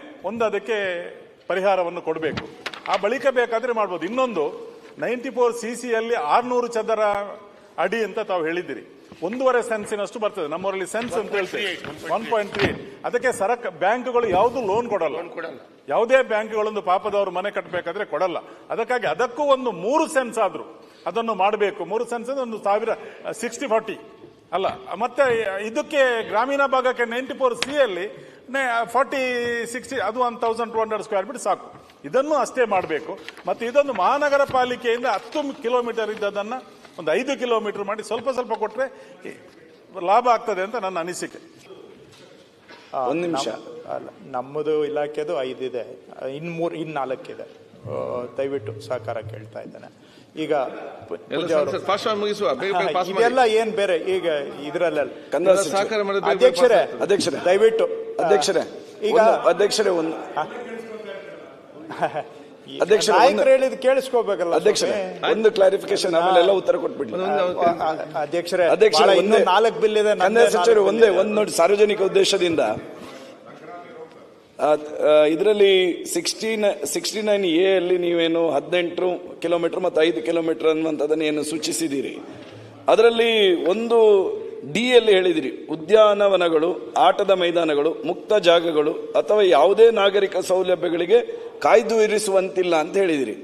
ಅದಕ್ಕೆ ಪರಿಹಾರವನ್ನು ಕೊಡಬೇಕು. ಆ ಬಳಿಕ ಬೇಕಾದ್ರೆ ಮಾಡ್ಬೋದು. ಇನ್ನೊಂದು 94cc ಯಲ್ಲಿ 600 ಚದರ ಅಡಿ ಅಂತ ತಾವು ಹೇಳಿದ್ದೀರಿ. 1.5 ಸೆನ್ಸಿನಷ್ಟು ಬರ್ತದೆ. ನಮ್ಮವರಲ್ಲಿ ಸೆನ್ಸ್ ಅಂತ ಹೇಳ್ತೀವಿ 1.3. ಅದಕ್ಕೆ ಬ್ಯಾಂಕ್ಗಳು ಯಾವುದು ಲೋನ್ ಕೊಡಲ್ಲ. ಯಾವುದೇ ಬ್ಯಾಂಕ್ಗಳೊಂದು ಪಾಪದವರು ಮನೆ ಕಟ್ಟಬೇಕಾದ್ರೆ ಕೊಡಲ್ಲ. ಅದಕ್ಕಾಗಿ ಅದಕ್ಕೂ 3 ಸೆನ್ಸ್ ಆದ್ರೂ ಅದನ್ನು ಮಾಡಬೇಕು. 3 ಸೆನ್ಸ್ ಅಂದ್ರೆ 60-40 ಅಲ್ಲ. ಮತ್ತೆ ಇದಕ್ಕೆ ಗ್ರಾಮೀಣ ಭಾಗಕ್ಕೆ 94C ಯಲ್ಲಿ 40-60 ಅದು 1200 ಸ್ಕ್ವೇರ್ ಫೀಟ್ ಸಾಕು. ಇದನ್ನು ಅಷ್ಟೇ ಮಾಡಬೇಕು. ಮತ್ತೆ ಇದೊಂದು ಮಹಾನಗರ ಪಾಲಿಕೆಯಿಂದ 10 ಕಿಲೋಮೀಟರ್ ಇದ್ದದನ್ನ 5 ಕಿಲೋಮೀಟರ್ ಮಾಡಿ ಸ್ವಲ್ಪ ಸ್ವಲ್ಪ ಕೊಟ್ರೆ ಲಾಭ ಆಗ್ತದೆ ಅಂತ ನನ್ನ ಅನಿಸಿಕೆ. ಒಂದು ನಿಮಿಷ. ನಮ್ಮದು ಇಲಾಖೆದು 5 ಇದೆ, ಇನ್ನು 4 ಇದೆ. ದಯವಿಟ್ಟು ಸಹಕಾರ ಕೇಳ್ತಾ ಇದ್ದೇನೆ. ಈಗ ಪೂಜಾ ಅವರು ಫಾಸ್ಟ್ ಮುಗಿಸುವ, ಬೇಗ ಬೇಗ ಪಾಸ್ ಮಾಡಿ. ಇದೆಲ್ಲ ಏನ್ ಬೇರೆ ಈಗ ಇದ್ರಲ್ಲ ಕಂದಾಯ ಸಚಿವರು. ಸಹಕಾರ ಮಾಡಿದ್ರೆ ಬೇಗ ಬೇಗ ಅಧ್ಯಕ್ಷರೇ ಪಾಸ್ ಆಗ್ತದೆ. ಅಧ್ಯಕ್ಷರೇ ದಯವಿಟ್ಟು ಅಧ್ಯಕ್ಷರೇ ಈಗ ಅಧ್ಯಕ್ಷರೇ ಒಂದು ನಾಯಕರು ಹೇಳಿದ್ ಕೇಳಿಸ್ಕೋಬೇಕಲ್ಲ ಅಧ್ಯಕ್ಷರೇ ಒಂದು ಕ್ಲಾರಿಫಿಕೇಶನ್ ಆಮೇಲೆ ಎಲ್ಲ ಉತ್ತರ ಕೊಟ್ಬಿಡ್ಲಿ. ಅಧ್ಯಕ್ಷರೇ. ಅಧ್ಯಕ್ಷರೇ ಇನ್ನೂ 4 ಬಿಲ್ ಇದೆ. ಕಂದಾಯ ಸಚಿವರು ಒಂದು ನೋಡಿ, ಸಾರ್ವಜನಿಕ ಉದ್ದೇಶದಿಂದ ಇದರಲ್ಲಿ 69A ಅಲ್ಲಿ ನೀವೇನು 18 ಕಿಲೋಮೀಟರ್ ಮತ್ತು 5 ಕಿಲೋಮೀಟರ್ ಅನ್ನುವಂಥದ್ದನ್ನು ಏನು ಸೂಚಿಸಿದ್ದೀರಿ, ಅದರಲ್ಲಿ ಒಂದು ಡಿ ಅಲ್ಲಿ ಹೇಳಿದಿರಿ, ಉದ್ಯಾನವನಗಳು, ಆಟದ ಮೈದಾನಗಳು, ಮುಕ್ತ ಜಾಗಗಳು ಅಥವಾ ಯಾವುದೇ ನಾಗರಿಕ ಸೌಲಭ್ಯಗಳಿಗೆ ಕಾಯ್ದು ಇರಿಸುವಂತಿಲ್ಲ ಅಂತ ಹೇಳಿದಿರಿ.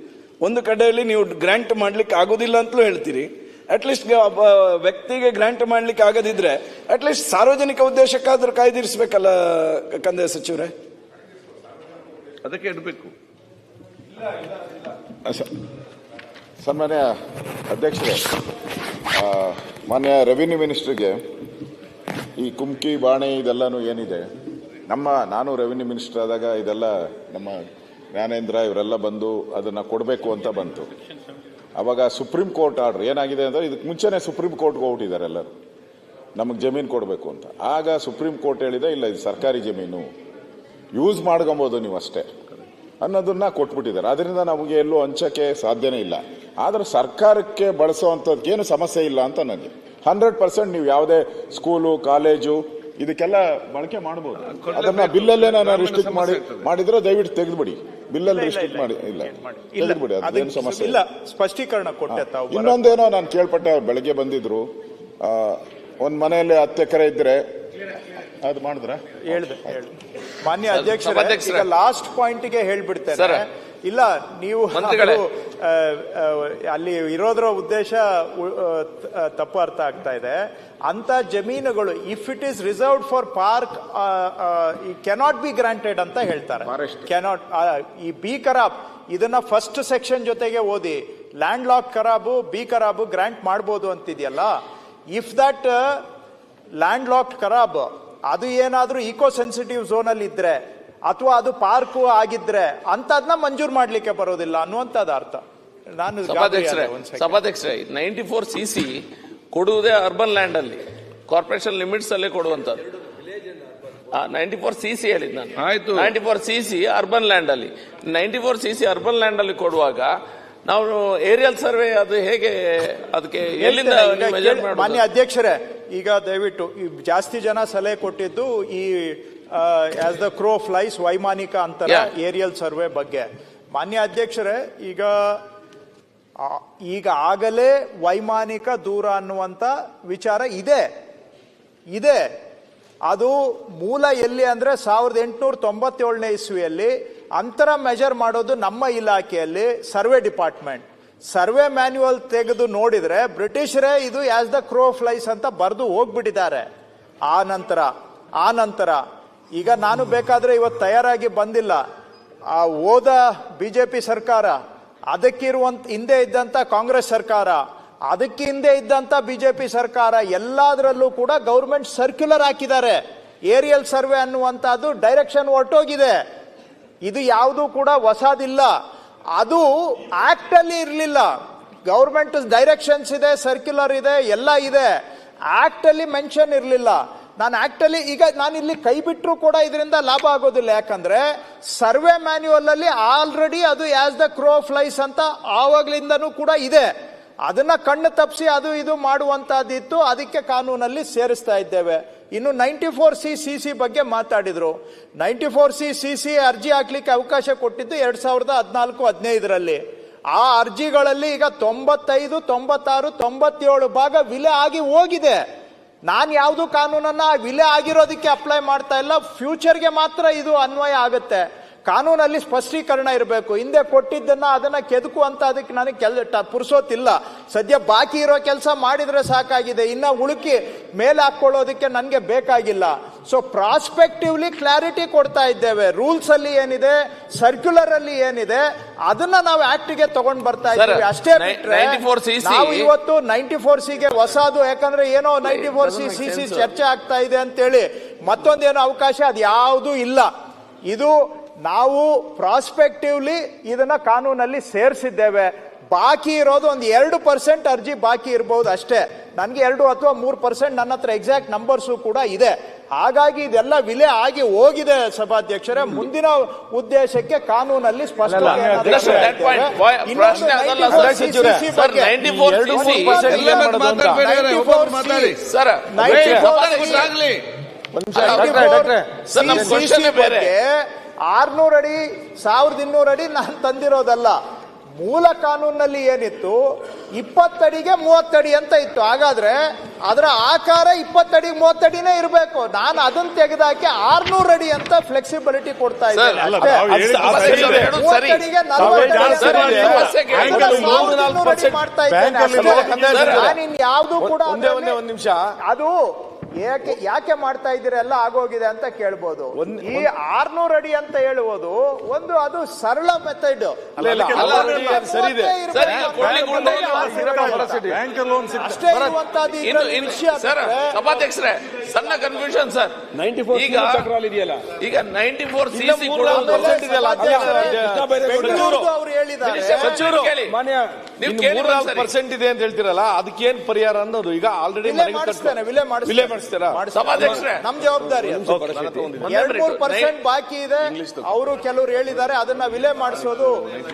ಒಂದು ಕಡೆಯಲ್ಲಿ ನೀವು ಗ್ರಾಂಟ್ ಮಾಡ್ಲಿಕ್ಕೆ ಆಗೋದಿಲ್ಲ ಅಂತಲೂ ಹೇಳ್ತೀರಿ. ಅಟ್ಲೀಸ್ಟ್ ವ್ಯಕ್ತಿಗೆ ಗ್ರಾಂಟ್ ಮಾಡ್ಲಿಕ್ಕೆ ಆಗದಿದ್ರೆ ಅಟ್ಲೀಸ್ಟ್ ಸಾರ್ವಜನಿಕ ಉದ್ದೇಶಕ್ಕಾದ್ರೂ ಕಾಯ್ದಿರಿಸಬೇಕಲ್ಲ ಕಂದಾಯ ಸಚಿವರೇ? ಅದಕ್ಕೆ ಇಡಬೇಕು. ಸನ್ಮಾನ್ಯ ಅಧ್ಯಕ್ಷರೇ, ಮಾನ್ಯ ರೆವಿನ್ಯೂ ಮಿನಿಸ್ಟರ್ಗೆ ಈ ಕುಮ್ಕಿ ಬಾಣೆ ಇದೆಲ್ಲನೂ ಏನಿದೆ, ನಾನು ರೆವಿನ್ಯೂ ಮಿನಿಸ್ಟರ್ ಆದಾಗ ಇದೆಲ್ಲ ನಮ್ಮ ಜ್ಞಾನೇಂದ್ರ ಇವರೆಲ್ಲ ಬಂದು ಅದನ್ನು ಕೊಡಬೇಕು ಅಂತ ಬಂತು. ಅವಾಗ ಸುಪ್ರೀಂ ಕೋರ್ಟ್ ಆರ್ಡರ್ ಏನಾಗಿದೆ ಅಂದರೆ, ಇದಕ್ಕೆ ಮುಂಚೆನೇ ಸುಪ್ರೀಂ ಕೋರ್ಟ್ಗೆ ಹೋಗ್ಬಿಟ್ಟಿದ್ದಾರೆ ಎಲ್ಲರೂ, ನಮಗೆ ಜಮೀನು ಕೊಡಬೇಕು ಅಂತ. ಆಗ ಸುಪ್ರೀಂ ಕೋರ್ಟ್ ಹೇಳಿದೆ, ಇಲ್ಲ ಇದು ಸರ್ಕಾರಿ ಜಮೀನು, ಯೂಸ್ ಮಾಡ್ಕೊಬೋದು ನೀವು ಅಷ್ಟೇ ಅನ್ನೋದನ್ನ ಕೊಟ್ಬಿಟ್ಟಿದ್ದಾರೆ. ಅದರಿಂದ ನಮಗೆ ಎಲ್ಲೂ ಹಂಚಕ್ಕೆ ಸಾಧ್ಯನೇ ಇಲ್ಲ. ಆದರೆ ಸರ್ಕಾರಕ್ಕೆ ಬಳಸುವಂಥದ್ದಕ್ಕೇನು ಸಮಸ್ಯೆ ಇಲ್ಲ ಅಂತ ನನಗೆ 100% ನೀವು ಯಾವುದೇ ಸ್ಕೂಲು, ಕಾಲೇಜು ಇದಕ್ಕೆಲ್ಲ ಬಳಕೆ ಮಾಡಬಹುದು. ಅದನ್ನ ಬಿಲ್ಲಲ್ಲೇ ನಾನು ರಿಸ್ಟ್ರಿಕ್ಟ್ ಮಾಡಿದ್ರೆ ದಯವಿಟ್ಟು ತೆಗೆದುಬಿಡಿ. ಬಿಲ್ಲಲ್ಲಿ ರಿಸ್ಟ್ರಿಕ್ಟ್ ಮಾಡಿ ಇಲ್ಲ ತೆಗೆದುಬಿಡಿ, ಅದೇನು ಸಮಸ್ಯೆ ಇಲ್ಲ. ಸ್ಪಷ್ಟೀಕರಣ ಕೊಟ್ಟೆ. ಇನ್ನೊಂದೇನೋ ನಾನು ಕೇಳ್ಪಟ್ಟೆ, ಅವ್ರು ಬೆಳಗ್ಗೆ ಬಂದಿದ್ರು, ಒಂದ್ ಮನೆಯಲ್ಲಿ 10 ಎಕರೆ ಇದ್ರೆ ಅದು ಮಾಡಿದ್ರ ಹೇಳಿದೆ. ಮಾನ್ಯ ಅಧ್ಯಕ್ಷರೇ, ಲಾಸ್ಟ್ ಪಾಯಿಂಟ್ಗೆ ಹೇಳ್ಬಿಡ್ತೇನೆ. ಇಲ್ಲ, ನೀವು ಅಲ್ಲಿ ಇರೋದ್ರ ಉದ್ದೇಶ ತಪ್ಪು ಅರ್ಥ ಆಗ್ತಾ ಇದೆ. ಅಂತ ಜಮೀನುಗಳು if it is reserved for park cannot be granted ಅಂತ ಹೇಳ್ತಾರೆ. ಕೆನಾಟ್. ಈ ಬಿ ಖರಾಬ್ ಇದನ್ನ ಫಸ್ಟ್ ಸೆಕ್ಷನ್ ಜೊತೆಗೆ ಓದಿ. ಲ್ಯಾಂಡ್ ಲಾಕ್ ಖರಾಬು, ಬಿ ಖರಾಬು ಗ್ರಾಂಟ್ ಮಾಡ್ಬೋದು ಅಂತಿದೆಯಲ್ಲ. ಇಫ್ ದಟ್ ಲ್ಯಾಂಡ್ ಲಾಕ್ ಖರಾಬ್ ಅದು ಏನಾದ್ರೂ ಈಕೋ ಸೆನ್ಸಿಟಿವ್ ಝೋನ್ ಅಲ್ಲಿ ಇದ್ರೆ ಅಥವಾ ಅದು ಪಾರ್ಕ್ ಆಗಿದ್ರೆ ಅಂತದ್ನ ಮಂಜೂರು ಮಾಡ್ಲಿಕ್ಕೆ ಬರೋದಿಲ್ಲ ಅನ್ನುವಂಥದ್ದು ಅರ್ಥ. ನಾನು ಸಭಾಧ್ಯಕ್ಷರೇ 94cc ಕೊಡುವುದೇ ಅರ್ಬನ್ ಲ್ಯಾಂಡ್ ಅಲ್ಲಿ, ಕಾರ್ಪೊರೇಷನ್ ಲಿಮಿಟ್ಸ್ ಅಲ್ಲೇ ಕೊಡುವಂತದ್ದು. 94cc ಹೇಳಿದ್ ನಾನು. ಆಯ್ತು, 94cc ಅರ್ಬನ್ ಲ್ಯಾಂಡ್ ಅಲ್ಲಿ, 94cc ಅರ್ಬನ್ ಲ್ಯಾಂಡ್ ಅಲ್ಲಿ ಕೊಡುವಾಗ ನಾವು ಏರಿಯಲ್ ಸರ್ವೆ ಅದು ಹೇಗೆ, ಅದಕ್ಕೆ ಎಲ್ಲಿಂದ ಮಾನ್ಯ ಅಧ್ಯಕ್ಷರೇ, ಈಗ ದಯವಿಟ್ಟು ಜಾಸ್ತಿ ಜನ ಸಲಹೆ ಕೊಟ್ಟಿದ್ದು ಈ ಆಸ್ ದ ಕ್ರೋ ಫ್ಲೈಸ್ ವೈಮಾನಿಕ ಅಂತರ ಏರಿಯಲ್ ಸರ್ವೆ ಬಗ್ಗೆ. ಮಾನ್ಯ ಅಧ್ಯಕ್ಷರೇ, ಈಗ ಆಗಲೇ ವೈಮಾನಿಕ ದೂರ ಅನ್ನುವಂತ ವಿಚಾರ ಇದೆ. ಅದು ಮೂಲ ಎಲ್ಲಿ ಅಂದ್ರೆ 1897ನೇ ಇಸ್ವಿಯಲ್ಲಿ ಅಂತರ ಮೆಜರ್ ಮಾಡೋದು ನಮ್ಮ ಇಲಾಖೆಯಲ್ಲಿ ಸರ್ವೆ ಡಿಪಾರ್ಟ್ಮೆಂಟ್. ಸರ್ವೆ ಮ್ಯಾನ್ಯುವಲ್ ತೆಗೆದು ನೋಡಿದ್ರೆ ಬ್ರಿಟಿಷರೇ ಇದು ಆಸ್ ದ ಕ್ರೋ ಫ್ಲೈಸ್ ಅಂತ ಬರೆದು ಹೋಗ್ಬಿಟ್ಟಿದ್ದಾರೆ. ಆ ನಂತರ ಈಗ ನಾನು ಬೇಕಾದ್ರೆ ಇವತ್ತು ತಯಾರಾಗಿ ಬಂದಿಲ್ಲ. ಆ ಹೋದ ಬಿಜೆಪಿ ಸರ್ಕಾರ, ಹಿಂದೆ ಇದ್ದಂತ ಕಾಂಗ್ರೆಸ್ ಸರ್ಕಾರ, ಅದಕ್ಕೆ ಹಿಂದೆ ಇದ್ದಂತ ಬಿಜೆಪಿ ಸರ್ಕಾರ, ಎಲ್ಲದರಲ್ಲೂ ಕೂಡ ಗೌರ್ಮೆಂಟ್ ಸರ್ಕ್ಯುಲರ್ ಹಾಕಿದ್ದಾರೆ. ಏರಿಯಲ್ ಸರ್ವೆ ಅನ್ನುವಂಥದ್ದು ಡೈರೆಕ್ಷನ್ ಹೊರಟೋಗಿದೆ. ಇದು ಯಾವುದು ಕೂಡ ಹೊಸದಿಲ್ಲ. ಅದು ಆಕ್ಟ್ ಅಲ್ಲಿ ಇರಲಿಲ್ಲ. ಗೌರ್ಮೆಂಟ್ ಡೈರೆಕ್ಷನ್ಸ್ ಇದೆ, ಸರ್ಕ್ಯುಲರ್ ಇದೆ, ಎಲ್ಲ ಇದೆ. ಆಕ್ಟ್ ಅಲ್ಲಿ ಮೆನ್ಷನ್ ಇರಲಿಲ್ಲ. ಈಗ ನಾನಿಲ್ಲಿ ಕೈ ಬಿಟ್ಟರು ಕೂಡ ಇದರಿಂದ ಲಾಭ ಆಗೋದಿಲ್ಲ. ಯಾಕಂದ್ರೆ ಸರ್ವೆ ಮ್ಯಾನ್ಯುವಲ್ ಅಲ್ಲಿ ಆಲ್ರೆಡಿ ಅದು ಆಸ್ ದ ಕ್ರೋ ಫ್ಲೈಸ್ ಅಂತ ಆವಾಗ್ಲಿಂದನೂ ಕೂಡ ಇದೆ. ಅದನ್ನ ಕಣ್ಣು ತಪ್ಪಿಸಿ ಅದು ಇದು ಮಾಡುವಂತಹದ್ದಿತ್ತು, ಅದಕ್ಕೆ ಕಾನೂನಲ್ಲಿ ಸೇರಿಸ್ತಾ ಇದ್ದೇವೆ. ಇನ್ನು 94cc ಬಗ್ಗೆ ಮಾತಾಡಿದ್ರು. 94cc ಅರ್ಜಿ ಹಾಕ್ಲಿಕ್ಕೆ ಅವಕಾಶ ಕೊಟ್ಟಿದ್ದು 2014-15ರಲ್ಲಿ. ಆ ಅರ್ಜಿಗಳಲ್ಲಿ ಈಗ 95, 96, 97 ಭಾಗ ವಿಲೆ ಆಗಿ ಹೋಗಿದೆ. ನಾನು ಯಾವುದು ಕಾನೂನನ್ನ ವಿಲೆ ಆಗಿರೋದಕ್ಕೆ ಅಪ್ಲೈ ಮಾಡ್ತಾ ಇಲ್ಲ, ಫ್ಯೂಚರ್ಗೆ ಮಾತ್ರ ಇದು ಅನ್ವಯ ಆಗುತ್ತೆ. ಕಾನೂನಲ್ಲಿ ಸ್ಪಷ್ಟೀಕರಣ ಇರಬೇಕು. ಹಿಂದೆ ಕೊಟ್ಟಿದ್ದನ್ನ ಅದನ್ನ ಕೆದಕು ಅಂತ ಅದಕ್ಕೆ ನನಗೆ ಪುರ್ಸೋತಿಲ್ಲ. ಸದ್ಯ ಬಾಕಿ ಇರೋ ಕೆಲಸ ಮಾಡಿದ್ರೆ ಸಾಕಾಗಿದೆ. ಇನ್ನ ಉಳುಕಿ ಮೇಲೆ ಹಾಕೊಳ್ಳೋದಕ್ಕೆ ನನಗೆ ಬೇಕಾಗಿಲ್ಲ. ಸೊ ಪ್ರಾಸ್ಪೆಕ್ಟಿವ್ಲಿ ಕ್ಲಾರಿಟಿ ಕೊಡ್ತಾ ಇದ್ದೇವೆ. ರೂಲ್ಸ್ ಅಲ್ಲಿ ಏನಿದೆ, ಸರ್ಕ್ಯುಲರ್ ಅಲ್ಲಿ ಏನಿದೆ, ಅದನ್ನ ನಾವು ಆಕ್ಟ್ಗೆ ತಗೊಂಡ್ ಬರ್ತಾ ಇದ್ದೀವಿ. ಅಷ್ಟೇ ಬಿಟ್ರೆ ನಾವು ಇವತ್ತು 94cಗೆ ಹೊಸದು, ಯಾಕಂದ್ರೆ ಏನೋ 94cc ಚರ್ಚೆ ಆಗ್ತಾ ಇದೆ ಅಂತೇಳಿ ಮತ್ತೊಂದೇನೋ ಅವಕಾಶ ಅದು ಯಾವುದೂ ಇಲ್ಲ. ಇದು ನಾವು ಪ್ರಾಸ್ಪೆಕ್ಟಿವ್ಲಿ ಇದನ್ನ ಕಾನೂನಲ್ಲಿ ಸೇರಿಸಿದ್ದೇವೆ. ಬಾಕಿ ಇರೋದು ಒಂದು 2% ಅರ್ಜಿ ಬಾಕಿ ಇರಬಹುದು ಅಷ್ಟೇ. ನನಗೆ 2 ಅಥವಾ 3% ನನ್ನ ಹತ್ರ ಎಕ್ಸಾಕ್ಟ್ ನಂಬರ್ಸು ಕೂಡ ಇದೆ. ಹಾಗಾಗಿ ಇದೆಲ್ಲ ವಿಲೆ ಆಗಿ ಹೋಗಿದೆ ಸಭಾಧ್ಯಕ್ಷರೇ. ಮುಂದಿನ ಉದ್ದೇಶಕ್ಕೆ ಕಾನೂನಲ್ಲಿ ಸ್ಪಷ್ಟವಾಗಿ ಬೇರೆ 600 ಅಡಿ 1200 ಅಡಿ ನಾನು ತಂದಿರೋದಲ್ಲ. ಮೂಲ ಕಾನೂನಲ್ಲಿ ಏನಿತ್ತು 20 ಅಡಿಗೆ 30 ಅಡಿ ಅಂತ ಇತ್ತು. ಹಾಗಾದ್ರೆ ಅದರ ಆಕಾರ 20 ಅಡಿ 30 ಅಡಿನೇ ಇರಬೇಕು. ನಾನು ಅದನ್ನ ತೆಗೆದಾಕಿ 600 ಅಡಿ ಅಂತ ಫ್ಲೆಕ್ಸಿಬಿಲಿಟಿ ಕೊಡ್ತಾ ಇದ್ದೇನೆ. ಮಾಡ್ತಾ ಇದ್ದೇನೆ. ನಾನು ಯಾವ್ದು ಕೂಡ ಒಂದ್ ನಿಮಿಷ ಅದು ಯಾಕೆ ಮಾಡ್ತಾ ಇದ್ದೀರಾ ಎಲ್ಲ ಆಗೋಗಿದೆ ಅಂತ ಕೇಳ್ಬೋದು. ಈ 600 ಅಡಿ ಅಂತ ಹೇಳುವುದು ಒಂದು ಅದು ಸರಳ ಮೆಥಡ್. ಸರಿ ಇದೆ. ಅಷ್ಟೇ ಇರುವಂತದ್ದು ಸಭಾಧ್ಯಕ್ಷರೇ, ಸಣ್ಣ ಕನ್ಫ್ಯೂಷನ್ ಸರ್. 94 ಇದೆಯಲ್ಲ, ಈಗ 94 ಸಿಸಿ ಅವ್ರು ಹೇಳಿದ್ದಾರೆ ನೀವು 3% ಇದೆ ಅಂತ ಹೇಳ್ತಿರಲ್ಲ, ಅದಕ್ಕೇನ್ ಪರಿಹಾರ ಅನ್ನೋದು ಈಗ ಆಲ್ರೆಡಿ ವಿಲೆ ಮಾಡಿಸ್ತೀರಾ? ಸಭಾಧ್ಯಕ್ಷರೇ, ನಮ್ ಜವಾಬ್ದಾರಿ. 2-3% ಬಾಕಿ ಇದೆ. ಅವರು ಕೆಲವರು ಹೇಳಿದ್ದಾರೆ ಅದನ್ನ ವಿಲೆ ಮಾಡಿಸೋದು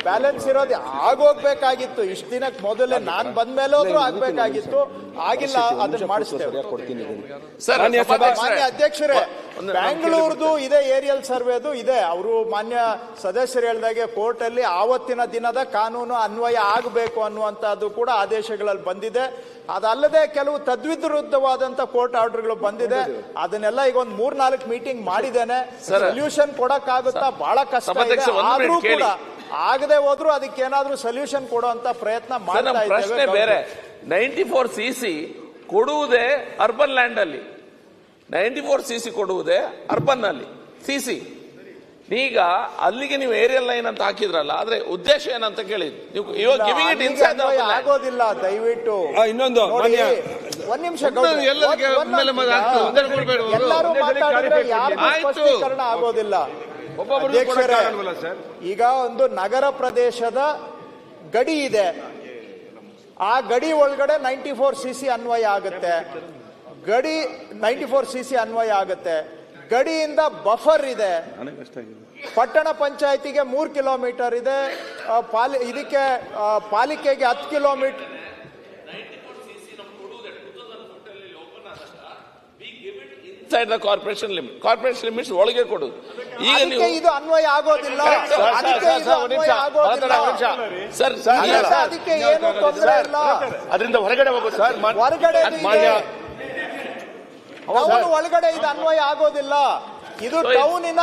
ಬ್ಯಾಲೆನ್ಸ್ ಇರೋದು ಆಗೋಗ್ಬೇಕಾಗಿತ್ತು. ಇಷ್ಟ ದಿನಕ್ಕೆ ಮೊದಲೇ ನಾನ್ ಬಂದ್ಮೇಲೆ ಹೋದ್ರು ಆಗ್ಬೇಕಾಗಿತ್ತು, ಆಗಿಲ್ಲ. ಅದನ್ನ ಮಾಡಿಸ್ತೇವೆ. ಮಾನ್ಯ ಅಧ್ಯಕ್ಷರೇ, ಬ್ಯಾಂಗ್ಳೂರ್ದು ಇದೆ, ಏರಿಯಲ್ ಸರ್ವೆದು ಇದೆ. ಅವರು ಮಾನ್ಯ ಸದಸ್ಯರು ಹೇಳಿದಾಗೆ ಕೋರ್ಟ್ ಅಲ್ಲಿ ಆವತ್ತಿನ ದಿನದ ಕಾನೂನು ಅನ್ವಯ ಆಗಬೇಕು ಅನ್ನುವಂತಹದ್ದು ಕೂಡ ಆದೇಶಗಳಲ್ಲಿ ಬಂದಿದೆ. ಅದಲ್ಲದೆ ಕೆಲವು ತದ್ವಿರುದ್ಧವಾದಂತ ಕೋರ್ಟ್ ಆರ್ಡರ್ಗಳು ಬಂದಿದೆ. ಅದನ್ನೆಲ್ಲ ಈಗ ಒಂದು 3-4 ಮೀಟಿಂಗ್ ಮಾಡಿದ್ದೇನೆ. ಸೊಲ್ಯೂಷನ್ ಕೊಡಕ್ಕಾಗುತ್ತಾ? ಬಹಳ ಕಷ್ಟ ಇದೆ. ಆದ್ರೂ ಕೂಡ ಆಗದೆ ಹೋದ್ರು ಅದಕ್ಕೆ ಏನಾದ್ರೂ ಸೊಲ್ಯೂಷನ್ ಕೊಡುವಂತ ಪ್ರಯತ್ನ ಮಾಡ್ತಾ ಪ್ರಶ್ನೆ ಇದ್ದೇವೆ. ಬೇರೆ. 94 ಸಿಸಿ ಕೊಡುವುದೇ ಅರ್ಬನ್ ಲ್ಯಾಂಡ್ ಅಲ್ಲಿ, 94 ಸಿಸಿ ಕೊಡುವುದೇ ಅರ್ಬನ್ ಅಲ್ಲಿ ಸಿಸಿ. ಈಗ ಅಲ್ಲಿಗೆ ನೀವು ಏರಿಯಲ್ ಲೈನ್ ಅಂತ ಹಾಕಿದ್ರಲ್ಲ, ಆದ್ರೆ ಉದ್ದೇಶ ಏನಂತ ಕೇಳಿದ್ ನೀವು. ಇವಾಗ giving it inside the line ಆಗೋದಿಲ್ಲ. ದಯವಿಟ್ಟು ಇನ್ನೊಂದು ಒಂದ್ ನಿಮಿಷ ಎಲ್ಲರೂ ಮಾತಾಡಿದ್ರೆ ಯಾರಿಗೂ ಸ್ಪಷ್ಟೀಕರಣ ಆಗೋದಿಲ್ಲ. ಅಧ್ಯಕ್ಷರೇ, ಈಗ ಒಂದು ನಗರ ಪ್ರದೇಶದ ಗಡಿ ಇದೆ. ಆ ಗಡಿ ಒಳಗಡೆ 94 ಸಿಸಿ ಅನ್ವಯ ಆಗುತ್ತೆ. ಗಡಿ 94 ಸಿಸಿ ಅನ್ವಯ ಆಗುತ್ತೆ. ಗಡಿಯಿಂದ ಬಫರ್ ಇದೆ. ಪಟ್ಟಣ ಪಂಚಾಯತಿಗೆ 3 ಕಿಲೋಮೀಟರ್ ಇದೆ. ಇದಕ್ಕೆ ಪಾಲಿಕೆಗೆ 10 kilometre. Inside the corporation limit, corporation limits ಒಳಗೆ ಕೊಡುದು. ಈಗ ನೀವು ಇದು ಅನ್ವಯ ಆಗೋದಿಲ್ಲ. ಸರ್, ಅದಕ್ಕೆ ಏನು ತೊಂದರೆ ಇಲ್ಲ. ಅದರಿಂದ ಹೊರಗಡೆ ಹೋಗೋದು ಸರ್. ಹೊರಗಡೆ ಒಳಗಡೆ ಇದು ಅನ್ವಯ ಆಗೋದಿಲ್ಲ. ಇದು ಟೌನಿನ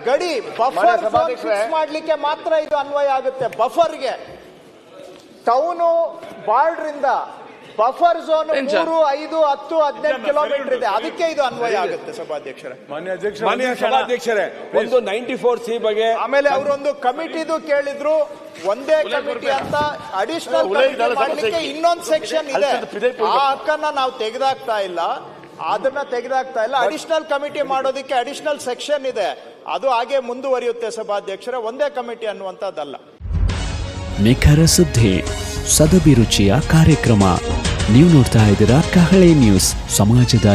ಗಡಿ ಬಫರ್ ಮಾಡ್ಲಿಕ್ಕೆ ಮಾತ್ರ ಇದು ಅನ್ವಯ ಆಗುತ್ತೆ. ಬಫರ್ಗೆ ಟೌನು ಬಾರ್ಡರ್ ಇಂದ ಬಫರ್ ಝೋನ್ 3, 5, 10, 15 ಕಿಲೋಮೀಟರ್ ಇದೆ. ಅದಕ್ಕೆ ಇದು ಅನ್ವಯ ಆಗುತ್ತೆ. ಸಭಾಧ್ಯಕ್ಷರೇ, ಮಾನ್ಯ ಸಭಾಧ್ಯಕ್ಷರೇ, ಒಂದು 94 ಸಿ ಬಗ್ಗೆ ಆಮೇಲೆ ಅವರೊಂದು ಕಮಿಟಿದು ಕೇಳಿದ್ರು. ಒಂದೇ ಕಮಿಟಿ ಅಂತ ಅಡಿಷನಲ್ ಮಾಡಲಿಕ್ಕೆ ಇನ್ನೊಂದು ಸೆಕ್ಷನ್ ಇದೆ. ಆ ಹಕ್ಕನ್ನ ನಾವು ತೆಗೆದಾಕ್ತಾ ಇಲ್ಲ. ಅಡಿಷನಲ್ ಕಮಿಟಿ ಮಾಡೋದಕ್ಕೆ ಅಡಿಷನಲ್ ಸೆಕ್ಷನ್ ಇದೆ. ಅದು ಹಾಗೆ ಮುಂದುವರಿಯುತ್ತೆ ಸಭಾಧ್ಯಕ್ಷರೇ, ಒಂದೇ ಕಮಿಟಿ ಅನ್ನುವಂಥದ್ದಲ್ಲ. ನಿಖರ ಸುದ್ದಿ, ಸದಭಿರುಚಿಯ ಕಾರ್ಯಕ್ರಮ. ನೀವು ನೋಡ್ತಾ ಇದ್ದೀರಾ ಕಹಳೆ ನ್ಯೂಸ್, ಸಮಾಜದ